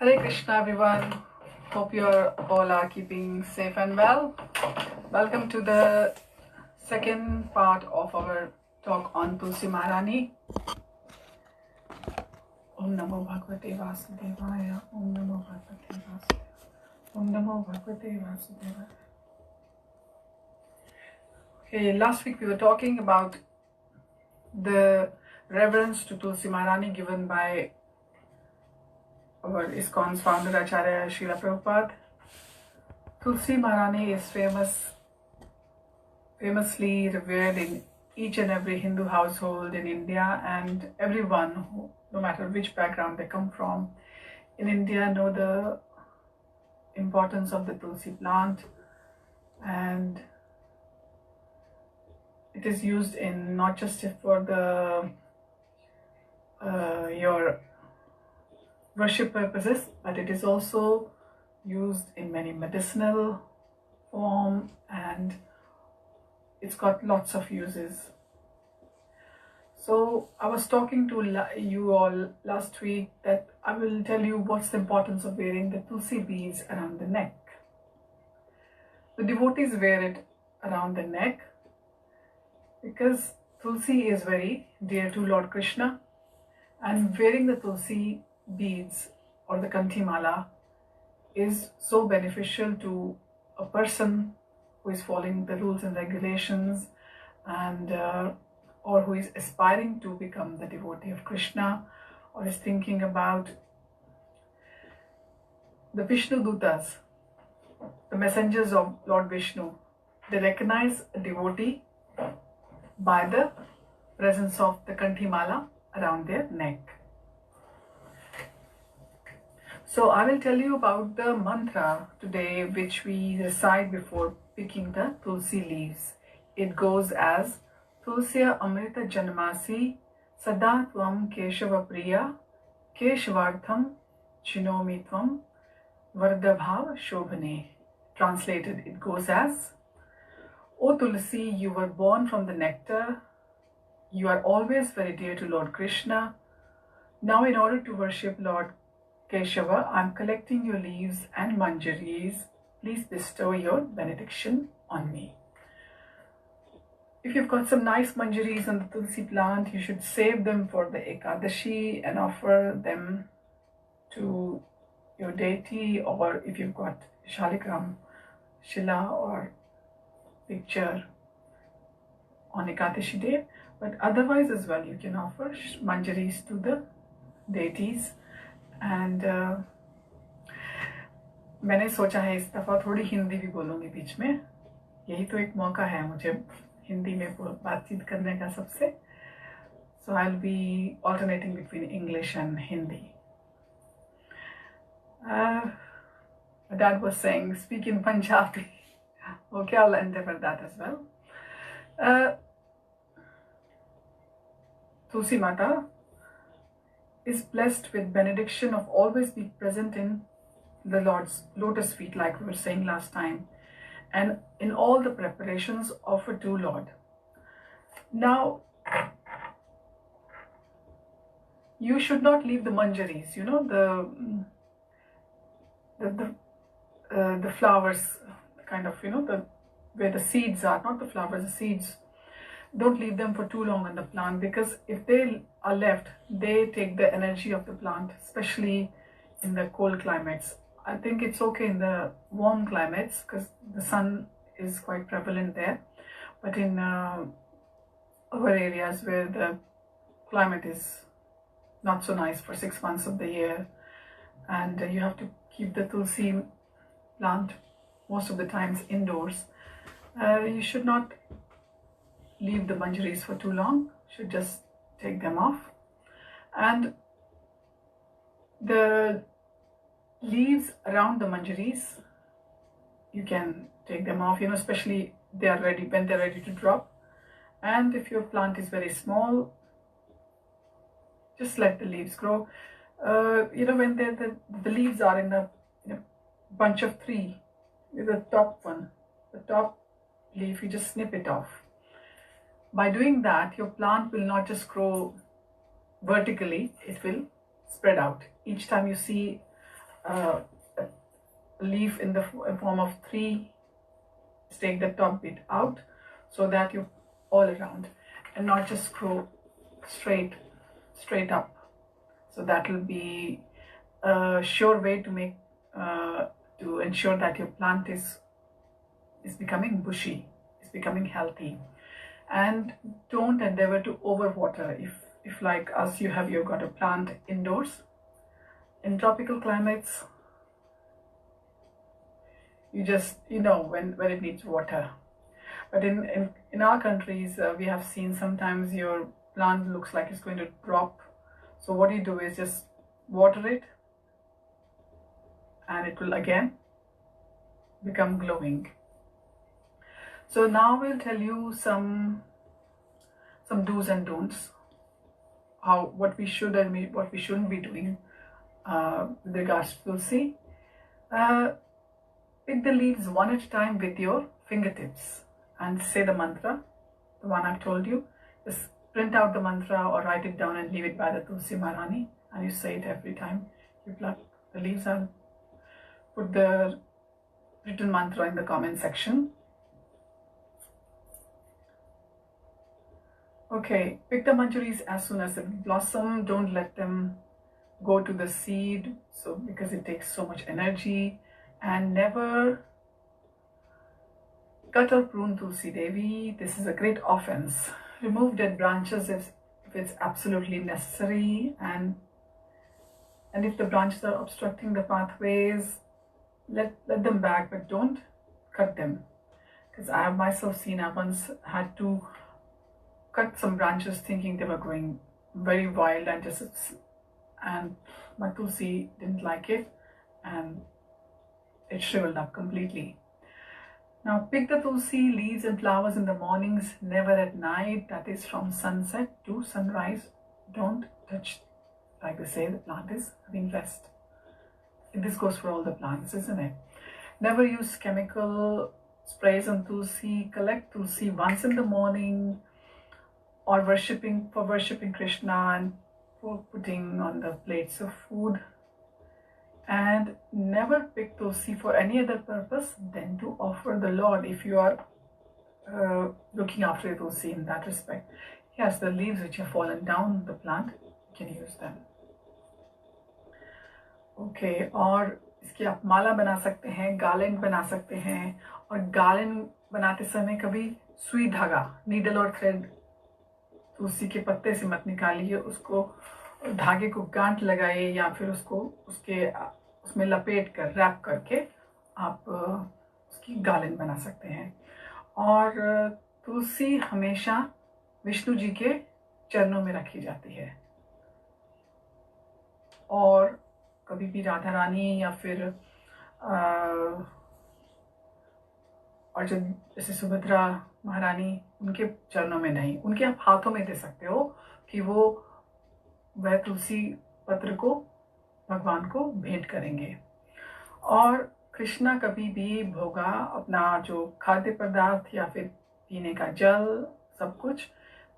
Hare Krishna everyone. Hope you all are keeping safe and well. Welcome to the second part of our talk on Tulsi Maharani. Om Namo Bhagavate Vasudevaya. Om Namo Bhagavate Vasudevaya. Om Namo Bhagavate Vasudevaya. Okay, last week we were talking about the reverence to Tulsi Maharani given by our ISKCON's founder Acharya Srila Prabhupada. Tulsi Maharani is famously revered in each and every Hindu household in India, and everyone, no matter which background they come from, in India know the importance of the Tulsi plant, and it is used in not just for the your worship purposes, but it is also used in many medicinal form, and it's got lots of uses. So I was talking to you all last week that I will tell you what's the importance of wearing the Tulsi beads around the neck. The devotees wear it around the neck because Tulsi is very dear to Lord Krishna, and wearing the Tulsi beads or the Kanthi Mala is so beneficial to a person who is following the rules and regulations, and or who is aspiring to become the devotee of Krishna, or is thinking about the Vishnu Dutas, the messengers of Lord Vishnu. They recognize a devotee by the presence of the Kanthi Mala around their neck. So I will tell you about the mantra today, which we recite before picking the Tulsi leaves. It goes as Tulsiya Amrita Janmasi Sada Tvam Keshava Priya Keshvartham Chinomi Tvam Vardabhav Shobhane. Translated, it goes as, O Tulsi, you were born from the nectar. You are always very dear to Lord Krishna. Now, in order to worship Lord Keshava, I am collecting your leaves and manjaris. Please bestow your benediction on me. If you've got some nice manjaris on the Tulsi plant, you should save them for the Ekadashi and offer them to your deity, or if you've got Shaligram, Shila or picture on Ekadashi day. But otherwise as well, you can offer manjaris to the deities. And मैंने सोचा है इस दफ़ा थोड़ी हिंदी भी बोलूँगी बीच में. यही तो एक मौका है मुझे हिंदी में बातचीत करने का सबसे. So I'll be alternating between English and Hindi. My dad was saying, speak in Punjabi. Okay, I'll endeavor that as well. Tulsi Mata is blessed with benediction of always be present in the Lord's lotus feet, like we were saying last time, and in all the preparations offered to Lord. Now, you should not leave the manjaris, you know, the flowers, kind of, you know, where the seeds are, not the flowers, the seeds. Don't leave them for too long on the plant, because if they are left, they take the energy of the plant, especially in the cold climates. I think it's okay in the warm climates because the sun is quite prevalent there, but in our areas where the climate is not so nice for 6 months of the year, and you have to keep the Tulsi plant most of the times indoors, you should not leave the manjaris for too long. Should just take them off. And the leaves around the manjaris, you can take them off, you know, especially they are ready when they're ready to drop. And if your plant is very small, just let the leaves grow. You know, when the leaves are in a bunch of 3, the top one, the top leaf, you just snip it off. By doing that, your plant will not just grow vertically, it will spread out. Each time you see a leaf in the form of three. Take the top bit out so that you all around and not just grow straight up. So that will be a sure way to make to ensure that your plant is becoming bushy, is becoming healthy. And don't endeavor to overwater. If like us, you've got a plant indoors. In tropical climates, you just when it needs water. But in our countries, we have seen sometimes your plant looks like it's going to drop. So what you do is just water it, and it will again become glowing. So now we'll tell you some do's and don'ts, what we should and what we shouldn't be doing with regards to tulsi. Pick the leaves one at a time with your fingertips and say the mantra, the one I've told you. Just print out the mantra or write it down and leave it by the Tulsi Maharani, and you say it every time you pluck the leaves. I'll put the written mantra in the comment section. Okay, pick the manjuris as soon as they blossom. Don't let them go to the seed, so because it takes so much energy. And never cut or prune Tulsi Devi. This is a great offense. Remove dead branches if it's absolutely necessary, and if the branches are obstructing the pathways, let them back, but don't cut them. Because I have myself seen, I once had to cut some branches thinking they were growing very wild, and my Tulsi didn't like it, and it shriveled up completely. Now pick the Tulsi leaves and flowers in the mornings, never at night. That is from sunset to sunrise. Don't touch, like they say, the plant is having rest. This goes for all the plants, isn't it? Never use chemical sprays on Tulsi. Collect Tulsi once in the morning, or worshipping Krishna and for putting on the plates of food. And never pick Tulsi for any other purpose than to offer the Lord. If you are looking after your Tulsi in that respect, yes, the leaves which have fallen down the plant, you can use them. Okay, और इसकी आप माला बना सकते हैं, garland बना सकते हैं, और गार्लैंड बनाते समय कभी सुई धागा, नीडल और थ्रेड तुलसी के पत्ते से मत निकालिए, उसको धागे को गांठ लगाइए, या फिर उसमें लपेट कर रैप करके आप उसकी गार्लैंड बना सकते हैं. और तुलसी हमेशा विष्णु जी के चरणों में रखी जाती है, और कभी भी राधा रानी या फिर और जो जैसे सुभद्रा महारानी, उनके चरणों में नहीं, उनके आप हाथों में दे सकते हो कि वह तुलसी पत्र को भगवान को भेंट करेंगे. और कृष्णा कभी भी भोगा, अपना जो खाद्य पदार्थ या फिर पीने का जल, सब कुछ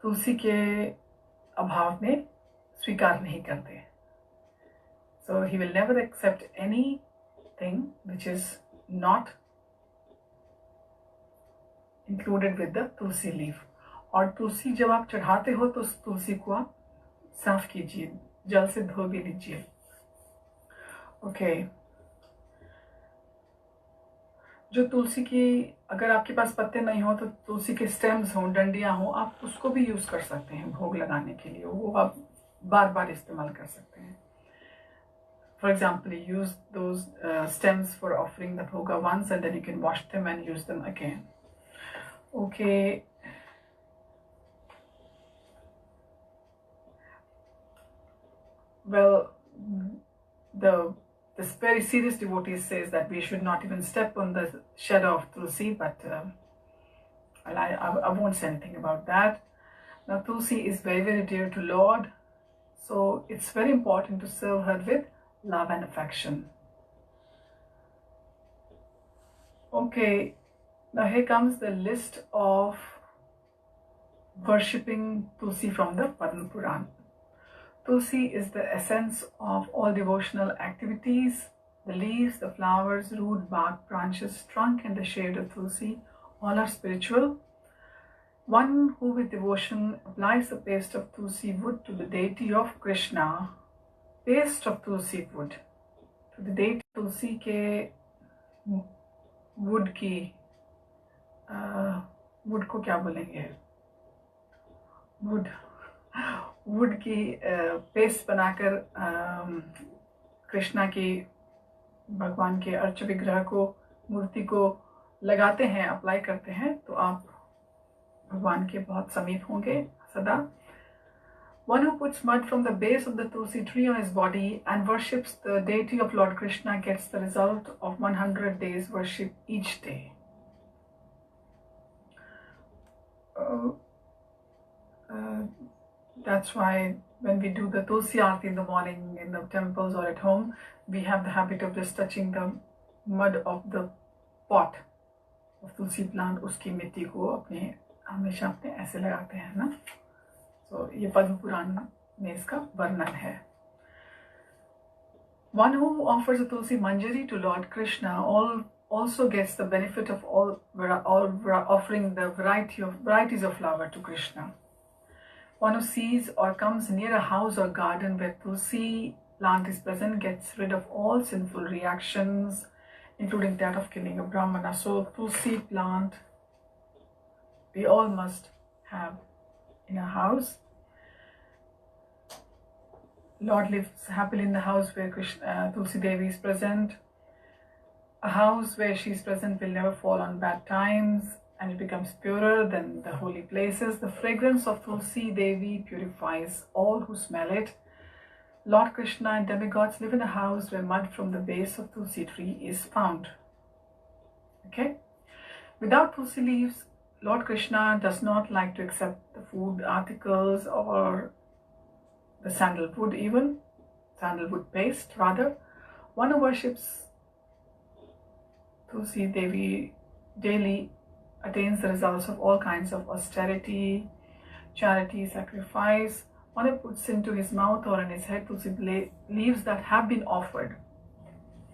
तुलसी के अभाव में स्वीकार नहीं करते. So he will never accept anything which is not included with the Tulsi leaf. और तुलसी जब आप चढ़ाते हो तो उस तुलसी को आप साफ कीजिए, जल से धो भी लीजिए. ओके, जो तुलसी की, अगर आपके पास पत्ते नहीं हो तो तुलसी के स्टेम्स हों, डंडियां हों, आप उसको भी यूज कर सकते हैं भोग लगाने के लिए. वो आप बार बार इस्तेमाल कर सकते हैं. For example, you use those stems for offering the bhoga once, and then you can wash them and use them again. Okay. Well, this very serious devotee says that we should not even step on the shadow of Tulsi, but I won't say anything about that. Now, Tulsi is very, very dear to Lord, so it's very important to serve her with love and affection. Okay, now here comes the list of worshipping Tulsi from the Padma Puran. Tulsi is the essence of all devotional activities. The leaves, the flowers, root, bark, branches, trunk, and the shade of tulsi all are spiritual. One who with devotion applies the paste of tulsi wood to the deity of Krishna, paste of tulsi wood to the deity tulsi के wood की wood को क्या बोलेंगे, wood की paste बनाकर कृष्णा की भगवान के अर्च विग्रह को, मूर्ति को लगाते हैं, अप्लाई करते हैं, तो आप भगवान के बहुत समीप होंगे सदा. One who puts mud from the base of the tulsi tree on his body and worships the deity of Lord Krishna gets the result of 100 days worship each day. That's why when we do the tulsi aarti in the morning in the temples or at home, we have the habit of just touching the mud of the pot of tulsi plant, उसकी मिट्टी को अपने हमेशा अपने ऐसे लगाते हैं ना. So ये पद्म पुराण में इसका वर्णन है. One who offers a tulsi manjari to Lord Krishna also gets the benefit of all offering the varieties of flower to Krishna. One who sees or comes near a house or garden where tulsi plant is present gets rid of all sinful reactions, including that of killing a brahmana. So tulsi plant we all must have in a house. Lord lives happily in the house where Tulsi Devi is present. A house where she is present will never fall on bad times, and it becomes purer than the holy places. The fragrance of Tulsi Devi purifies all who smell it. Lord Krishna and demigods live in a house where mud from the base of Tulsi tree is found. Okay? Without Tulsi leaves, Lord Krishna does not like to accept the food articles or the sandalwood paste rather. One who worships Tulsi Devi daily attains the results of all kinds of austerity, charity, sacrifice. One who puts into his mouth or in his head Tulsi leaves that have been offered.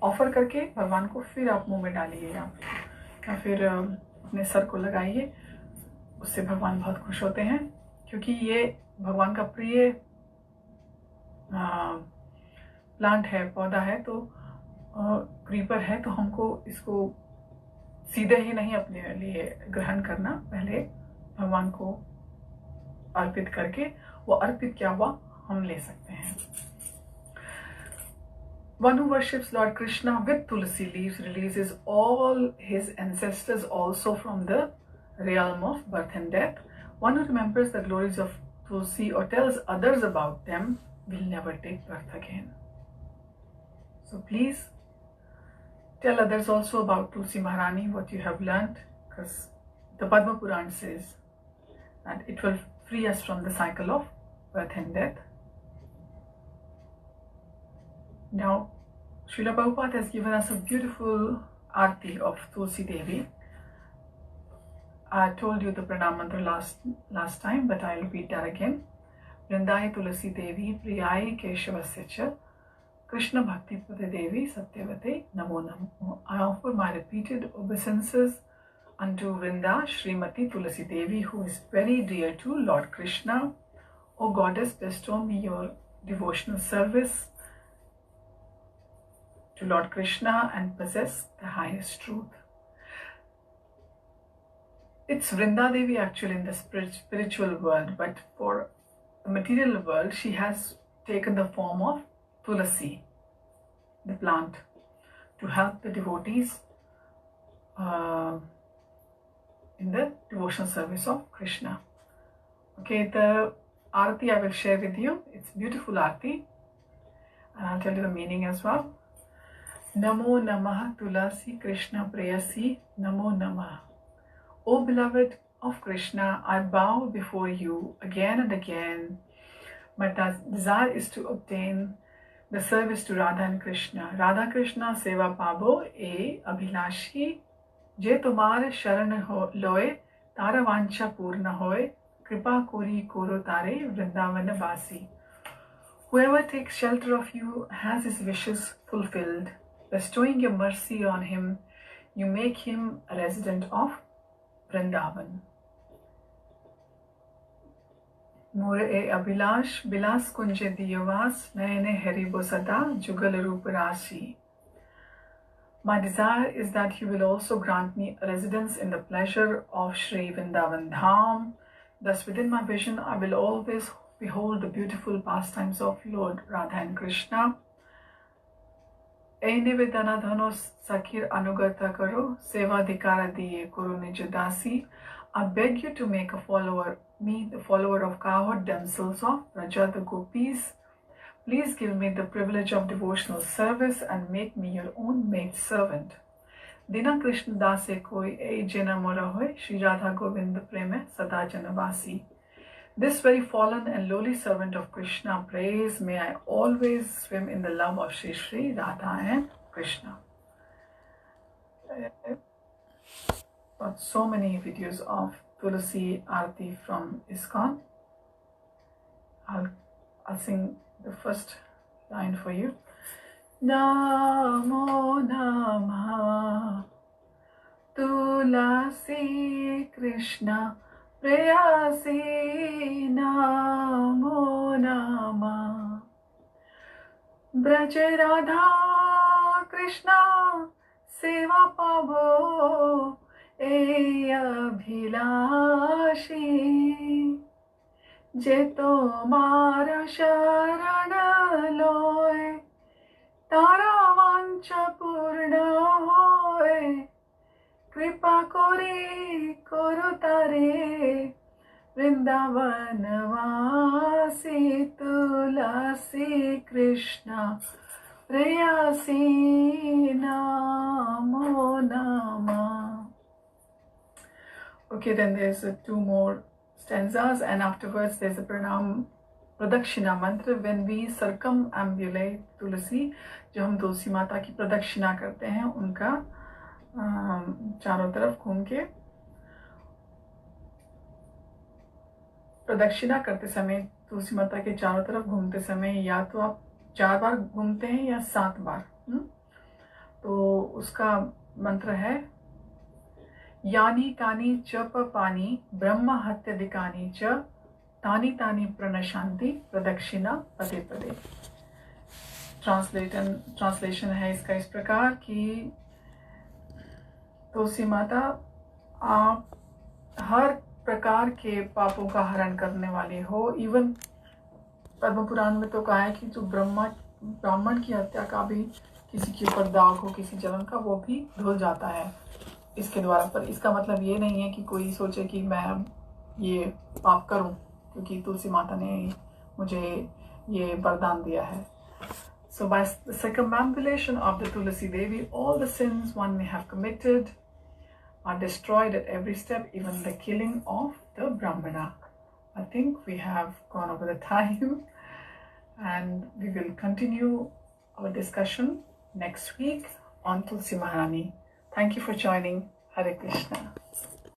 Offer करके भगवान को फिर आप मुंह में डालिए या फिर अपने सर को लगाइए, उससे भगवान बहुत खुश होते हैं, क्योंकि ये भगवान का प्रिय प्लांट है, पौधा है, तो क्रीपर है, तो हमको इसको सीधे ही नहीं अपने लिए ग्रहण करना, पहले भगवान को अर्पित करके वो अर्पित क्या हुआ हम ले सकते हैं. One who worships Lord Krishna with tulsi leaves releases all his ancestors also from the realm of birth and death. One who remembers the glories of tulsi or tells others about them will never take birth again. So please tell others also about Tulsi Maharani, what you have learnt, because the Padma Puran says that it will free us from the cycle of birth and death. Now, Srila Prabhupada has given us a beautiful arti of Tulsi Devi. I told you the pranam mantra last time, but I'll repeat that again. Vrindaye Tulsi Devi Priyayi Keshavasya Krishna Bhakti Pade Devi Satyavate Namo Namo. I offer my repeated obeisances unto Vrinda Srimati Tulsi Devi, who is very dear to Lord Krishna. O Goddess, bestow me your devotional service to Lord Krishna and possess the highest truth. It's Vrinda Devi actually in the spiritual world, but for the material world, she has taken the form of Tulasi, the plant, to help the devotees in the devotional service of Krishna. Okay, the Arati I will share with you. It's beautiful Arati, and I'll tell you the meaning as well. Namo Namah Tulasi Krishna Prayasi Namo Namah. O beloved of Krishna, I bow before you again and again. My desire is to obtain the service to Radha and Krishna. Radha Krishna Seva Pabo E Abhilashi Je Tumar Sharan Loe Tara Vancha Purna Hoy Kripa Kori Koro Tare Vrindavana Vasi. Whoever takes shelter of you has his wishes fulfilled. bestowing your mercy on him, you make him a resident of Vrindavan. मोर ए अभिलाष बिलास कुंज दियवास नयने हरिबो सदा जुगल रूप राशि. My desire is that you will also grant me a residence in the pleasure of Sri Vrindavan Dham. Thus within my vision I will always behold the beautiful pastimes of Lord Radha and Krishna. E nivedana dhano sakir anugata karo seva dikara diye kuru nij dasi. I beg you to make me the follower of cowherd damsels of Raja the Gopis. Please give me the privilege of devotional service and make me your own maid servant. Dina Krishna dase koi ei jena mora hoy, Shri Radha Govind preme sada janavasi. This very fallen and lowly servant of Krishna prays, may I always swim in the love of Shri Shri Radha and Krishna. Got so many videos of Tulsi Aarti from ISKCON. I'll sing the first line for you. Namo Namah Tulasi Krishna Prayasi. Namo Namah Braj Radha Krishna Seva Pavo ए अभिलाषी जे तोमारा शरण लोए तारा वांछा पूर्ण होए कृपा कोरी करो तारे वृंदावन वासी तुलसी कृष्ण प्रेयसी नमो नमः. Okay, then there's two more stanzas, and afterwards there's a pradakshina mantra. When we circumambulate Tulsi, जो हम तुलसी माता की प्रदक्षिणा करते हैं, उनका चारों तरफ घूम के प्रदक्षिणा करते समय, तुलसी माता के चारों तरफ घूमते समय या तो आप 4 बार घूमते हैं या 7 बार. तो उसका मंत्र है यानी तानी च पानी ब्रह्म हत्यादिकानी च तानी तानी प्रणशांति प्रदक्षिणा पदे पदे. ट्रांसलेशन है इसका इस प्रकार कि तुलसी माता, आप हर प्रकार के पापों का हरण करने वाले हो. इवन पद्म पुराण में तो कहा है कि जो ब्राह्मण की हत्या का भी किसी के ऊपर दाग हो, किसी जलन का, वो भी धुल जाता है इसके द्वारा. पर इसका मतलब ये नहीं है कि कोई सोचे कि मैं ये पाप करूं क्योंकि तुलसी माता ने मुझे ये वरदान दिया है. So by the circumambulation of the Tulsi Devi, all the sins one may have committed are destroyed at every step, even the killing of the Brahmana. I think we have gone over the time, and we will continue our discussion next week on Tulsi Maharani. Thank you for joining. Hare Krishna.